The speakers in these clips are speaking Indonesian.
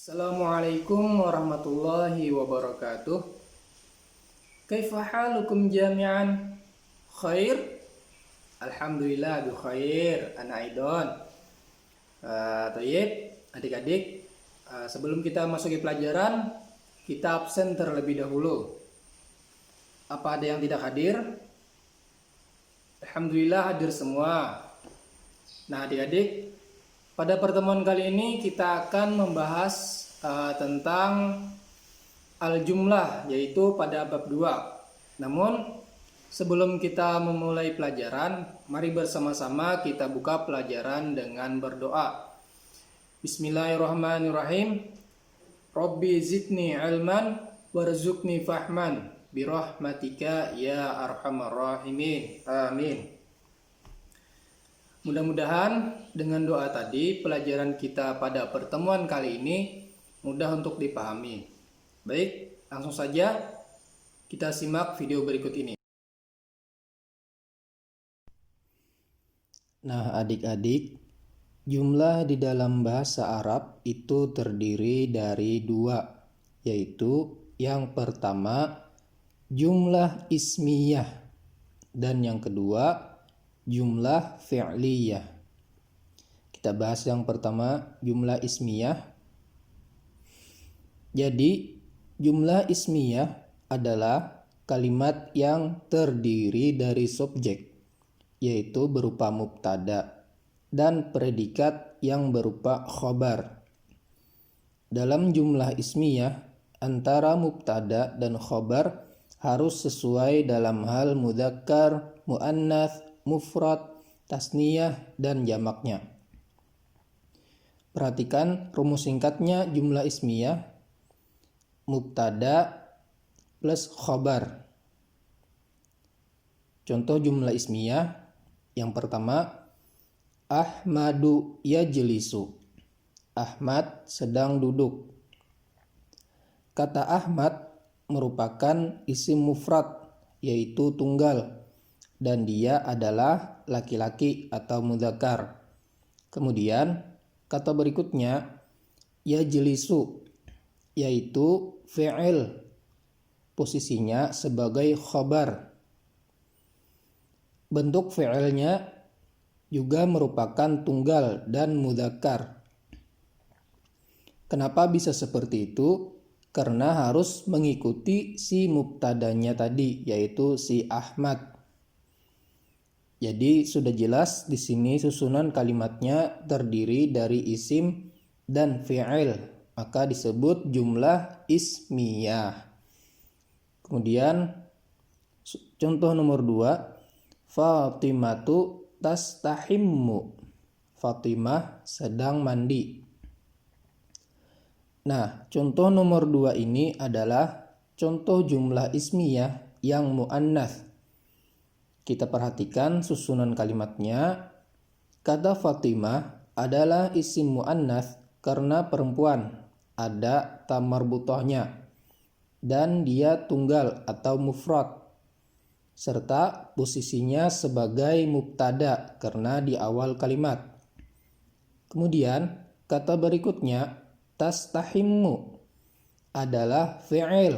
Assalamualaikum warahmatullahi wabarakatuh. Kaifa halukum jami'an? Khair? Alhamdulillah bi khair. Ana Aidon. Tayyib, adik-adik, sebelum kita masuki pelajaran, kita absen terlebih dahulu. Apa ada yang tidak hadir? Alhamdulillah hadir semua. Nah, adik-adik, pada pertemuan kali ini kita akan membahas tentang al-jumlah, yaitu pada bab 2. Namun sebelum kita memulai pelajaran, mari bersama-sama kita buka pelajaran dengan berdoa. Bismillahirrahmanirrahim. Rabbi zidni ilman warzuqni fahman birahmatika ya arhamar rahimin. Amin. Mudah-mudahan dengan doa tadi pelajaran kita pada pertemuan kali ini mudah untuk dipahami. Baik, langsung saja kita simak video berikut ini. Nah, adik-adik, jumlah di dalam bahasa Arab itu terdiri dari dua, yaitu yang pertama jumlah ismiyah dan yang kedua jumlah fi'liyah. Kita bahas yang pertama, jumlah ismiyah. Jadi, jumlah ismiyah adalah kalimat yang terdiri dari subjek, yaitu berupa mubtada, dan predikat yang berupa khobar. Dalam jumlah ismiyah, antara mubtada dan khobar harus sesuai dalam hal mudzakkar, muannats, mufrad, tasniyah, dan jamaknya. Perhatikan rumus singkatnya jumlah ismiyah, mubtada plus khobar. Contoh jumlah ismiyah yang pertama, Ahmadu yajlisu. Ahmad sedang duduk. Kata Ahmad merupakan isim mufrad, yaitu tunggal, dan dia adalah laki-laki atau mudzakkar. Kemudian kata berikutnya yajlisu, yaitu fi'il, posisinya sebagai khobar. Bentuk fi'ilnya juga merupakan tunggal dan mudzakkar. Kenapa bisa seperti itu? Karena harus mengikuti si mubtadanya tadi, yaitu si Ahmad. Jadi sudah jelas di sini susunan kalimatnya terdiri dari isim dan fi'il, maka disebut jumlah ismiyah. Kemudian contoh nomor 2, Fatimatu tastahimmu. Fatimah sedang mandi. Nah, contoh nomor 2 ini adalah contoh jumlah ismiyah yang muannats. Kita perhatikan susunan kalimatnya. Kata Fatimah adalah isim muannats karena perempuan, ada ta marbuthahnya, dan dia tunggal atau mufrad, serta posisinya sebagai mubtada karena di awal kalimat. Kemudian kata berikutnya tastahimmu adalah fi'il.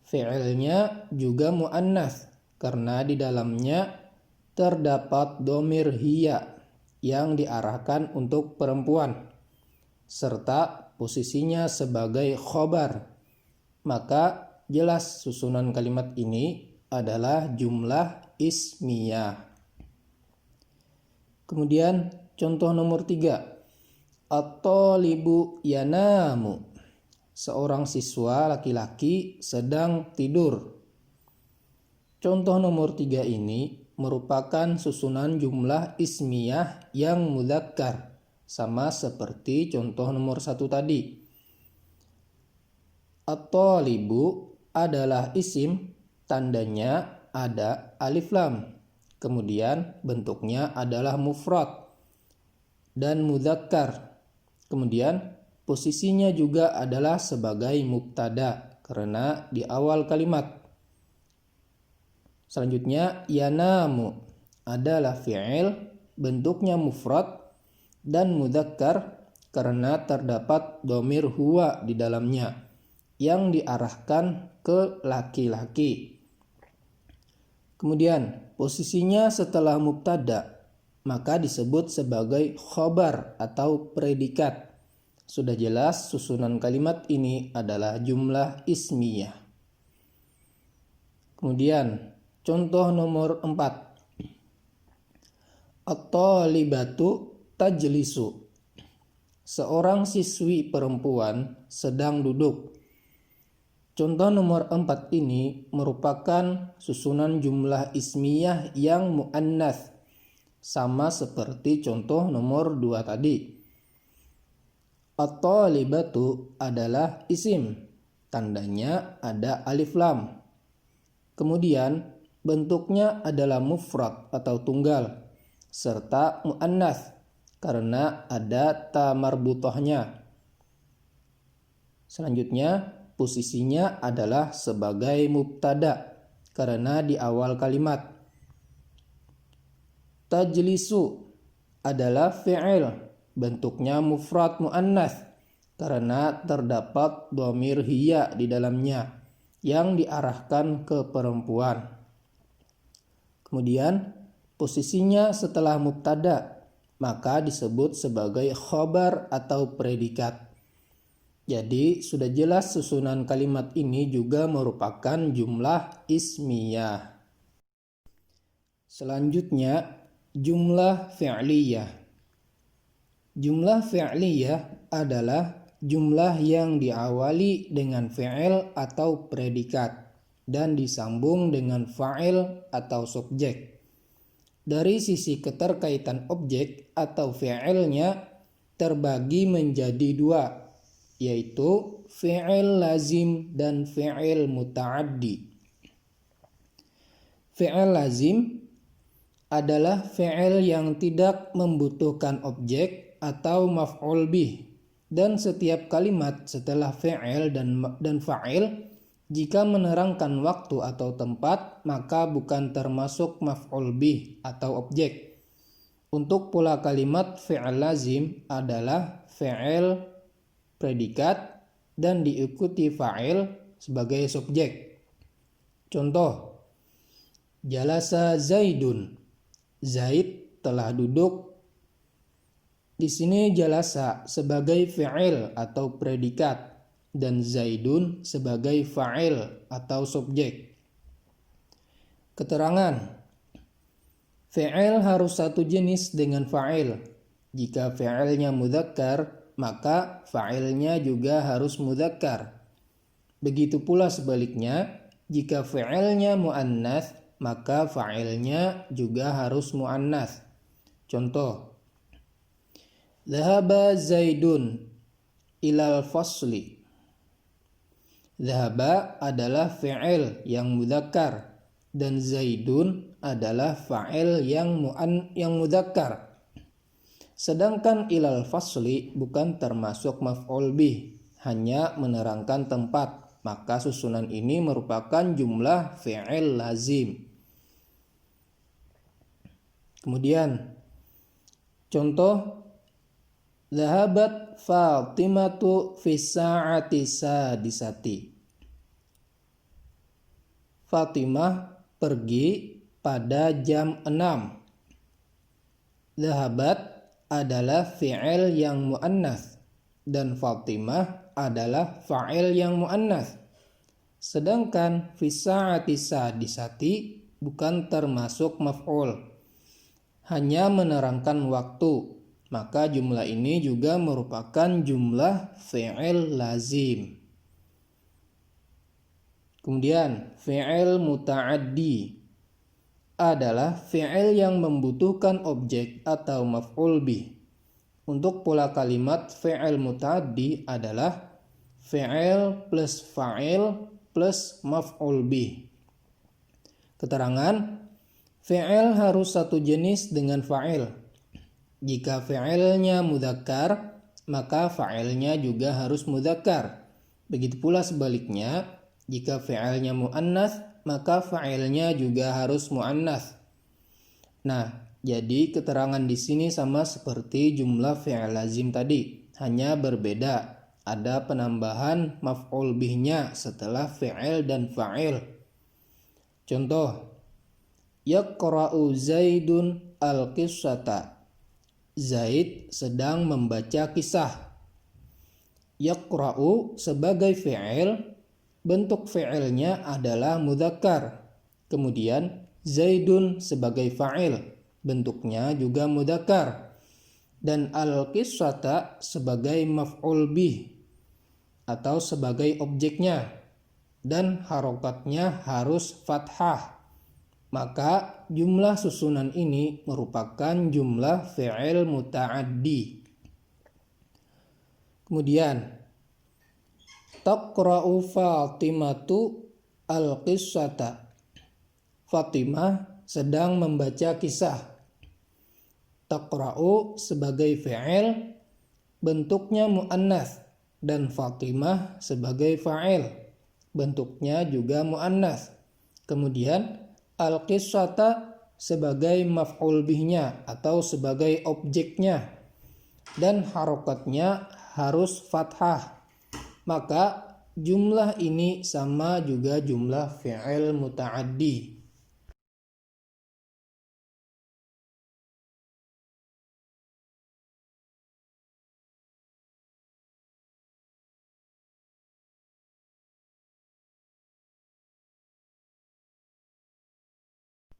Fi'ilnya juga muannats karena di dalamnya terdapat dhamir hiya yang diarahkan untuk perempuan, serta posisinya sebagai khobar. Maka jelas susunan kalimat ini adalah jumlah ismiyah. Kemudian contoh nomor 3, at-thalibu yanamu. Seorang siswa laki-laki sedang tidur. Contoh nomor 3 ini merupakan susunan jumlah ismiyah yang mudzakkar, sama seperti contoh nomor 1 tadi. At-thalibu adalah isim, tandanya ada alif lam. Kemudian bentuknya adalah mufrad dan mudzakkar. Kemudian posisinya juga adalah sebagai mubtada karena di awal kalimat. Selanjutnya yanamu adalah fi'il, bentuknya mufrad dan mudzakkar karena terdapat dhamir huwa di dalamnya yang diarahkan ke laki-laki. Kemudian posisinya setelah mubtada maka disebut sebagai khobar atau predikat. Sudah jelas susunan kalimat ini adalah jumlah ismiyah. Kemudian contoh nomor 4. At-talibatu tajlisu. Seorang siswi perempuan sedang duduk. Contoh nomor 4 ini merupakan susunan jumlah ismiyah yang muannats, sama seperti contoh nomor 2 tadi. At-talibatu adalah isim, tandanya ada alif lam. Kemudian bentuknya adalah mufrad atau tunggal, serta muannats karena ada ta marbutohnya. Selanjutnya posisinya adalah sebagai mubtada karena di awal kalimat. Tajlisu adalah fi'il, bentuknya mufrad muannats karena terdapat dhamir hiya di dalamnya yang diarahkan ke perempuan. Kemudian posisinya setelah mubtada maka disebut sebagai khobar atau predikat. Jadi sudah jelas susunan kalimat ini juga merupakan jumlah ismiyah. Selanjutnya jumlah fi'liyah. Jumlah fi'liyah adalah jumlah yang diawali dengan fi'il atau predikat dan disambung dengan fa'il atau subjek. Dari sisi keterkaitan objek atau fi'ilnya terbagi menjadi dua, yaitu fi'il lazim dan fi'il muta'addi. Fi'il lazim adalah fi'il yang tidak membutuhkan objek atau maf'ul bih, dan setiap kalimat setelah fi'il dan fa'il jika menerangkan waktu atau tempat maka bukan termasuk maf'ul bih atau objek. Untuk pola kalimat fi'il lazim adalah fi'il predikat dan diikuti fa'il sebagai subjek. Contoh, jalasa Zaidun. Zaid telah duduk. Di sini jalasa sebagai fi'il atau predikat dan Zaidun sebagai fa'il atau subjek. Keterangan, fi'il harus satu jenis dengan fa'il. Jika fi'ilnya mudzakkar maka fa'ilnya juga harus mudzakkar. Begitu pula sebaliknya, jika fi'ilnya muannats, maka fa'ilnya juga harus muannats. Contoh, Dhahaba Zaidun ilal fasli. Dhahaba adalah fi'il yang mudzakkar dan Zaidun adalah fa'il yang mudzakkar. Sedangkan ilal fasli bukan termasuk maf'ul bih, hanya menerangkan tempat, maka susunan ini merupakan jumlah fi'il lazim. Kemudian contoh, Dhahabat Fatimatu fi sa'ati sadisati. Fatimah pergi pada jam 6. Dhahabat adalah fi'il yang muannats dan Fatimah adalah fa'il yang muannats. Sedangkan fi sa'ati sadisati bukan termasuk maf'ul, hanya menerangkan waktu, maka jumlah ini juga merupakan jumlah fi'il lazim. Kemudian fi'il muta'addi adalah fi'il yang membutuhkan objek atau maf'ul bih. Untuk pola kalimat fi'il muta'addi adalah fi'il plus fa'il plus maf'ul bih. Keterangan, fi'il harus satu jenis dengan fa'il. Jika fi'ilnya mudzakkar, maka fa'ilnya juga harus mudzakkar. Begitu pula sebaliknya, jika fi'ilnya muannats, maka fa'ilnya juga harus muannats. Nah, jadi keterangan di sini sama seperti jumlah fi'il lazim tadi, hanya berbeda. Ada penambahan maf'ul bihnya setelah fi'il dan fa'il. Contoh, yaqra'u Zaidun al-qissata. Zaid sedang membaca kisah. Yaqra'u sebagai fi'il, bentuk fi'ilnya adalah mudzakkar. Kemudian Zaidun sebagai fa'il, bentuknya juga mudzakkar. Dan al-qissata sebagai maf'ul bih atau sebagai objeknya, dan harokatnya harus fathah. Maka jumlah susunan ini merupakan jumlah fi'il muta'addi. Kemudian taqra'u Fatimatu al-qissata. Fatimah sedang membaca kisah. Taqra'u sebagai fi'il, bentuknya muannats, dan Fatimah sebagai fa'il, bentuknya juga muannats. Kemudian al-qissata sebagai maf'ul bihnya atau sebagai objeknya, dan harokatnya harus fathah. Maka jumlah ini sama juga jumlah fi'il muta'addi.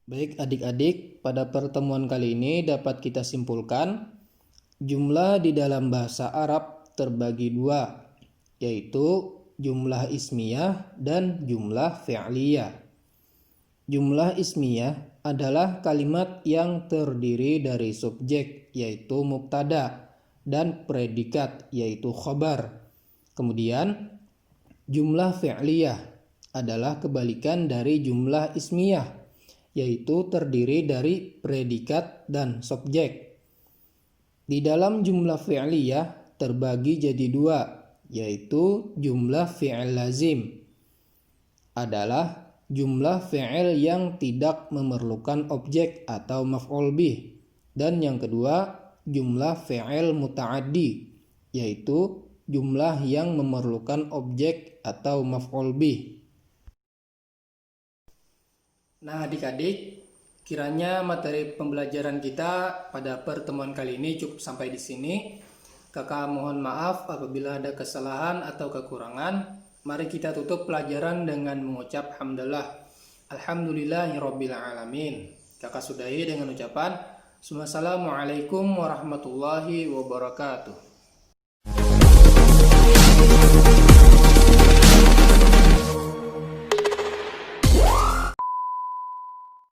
Baik adik-adik, pada pertemuan kali ini dapat kita simpulkan jumlah di dalam bahasa Arab terbagi dua, yaitu jumlah ismiyah dan jumlah fi'liyah. Jumlah ismiyah adalah kalimat yang terdiri dari subjek, yaitu mubtada, dan predikat, yaitu khobar. Kemudian jumlah fi'liyah adalah kebalikan dari jumlah ismiyah, yaitu terdiri dari predikat dan subjek. Di dalam jumlah fi'liyah terbagi jadi dua, yaitu jumlah fi'il lazim adalah jumlah fi'il yang tidak memerlukan objek atau maf'ul bih, dan yang kedua jumlah fi'il muta'addi, yaitu jumlah yang memerlukan objek atau maf'ul bih. Nah, adik-adik, kiranya materi pembelajaran kita pada pertemuan kali ini cukup sampai di sini. Kakak mohon maaf apabila ada kesalahan atau kekurangan. Mari kita tutup pelajaran dengan mengucap hamdalah. Alhamdulillahirabbil alamin. Kakak sudahi dengan ucapan Assalamualaikum warahmatullahi wabarakatuh.